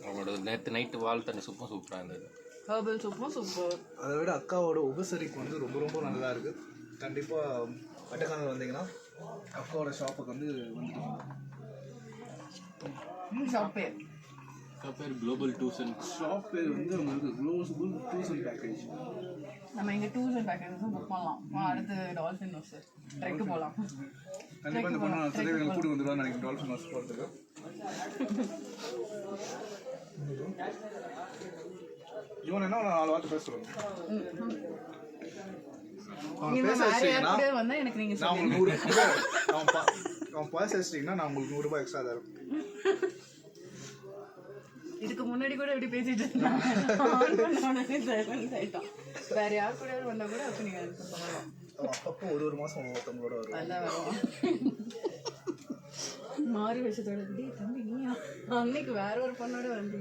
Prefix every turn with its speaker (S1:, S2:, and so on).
S1: அவங்களோட நேற்று நைட்டு வால் தண்ணி சூப்பும் சூப்பராக இருந்தது.
S2: ஹெர்பல் சூப்பும் சூப்பர். அதை விட அக்காவோட உபசரிப்பு வந்து ரொம்ப ரொம்ப நல்லா இருக்குது. கண்டிப்பாக வட்டக்கானல் வந்தீங்கன்னா அக்காவோட ஷாப்புக்கு வந்து
S1: ஷாப் பேர் குளோபல் டூர்ஸ் அண்ட்
S2: ஷாப் பேர் வந்து உங்களுக்கு குளோபல் டூர்ஸ் அண்ட் பேக்கேஜ்.
S3: நம்ம இங்கே டூர்ஸ் அண்ட் பேக்கேஜஸும் புக் பண்ணலாம். அடுத்து டால்ஃபின் ஹவுஸ் ட்ரெக்கு போகலாம்.
S2: கண்டிப்பாக இந்த பொண்ணு தலைவர்கள் கூட்டி வந்துடுவான்னு நினைக்கிறேன் டால்ஃபின் ஹவுஸ் போகிறதுக்கு. இவன் என்ன 4 வார்த்தை பேச சொல்லுங்க. அவன் பாஸ் வச்சிட்டீங்கன்னா நான் உங்களுக்கு 100 ரூபாய் எக்ஸ்ட்ரா தரும்.
S3: இதுக்கு முன்னாடி கூட எப்படி பேசிட்டு இருந்தான். வேற யார் கூட வந்தா கூட அப்ப நீங்க சொல்லலாம்.
S2: அப்பப்போ ஒரு மாசம் ஒருத்தவங்களோட வரும்.
S3: அதான் வரும். மாறு விஷயத்தோட தம்பி நீ அன்னைக்கு வேற ஒரு பொண்ணோட வந்து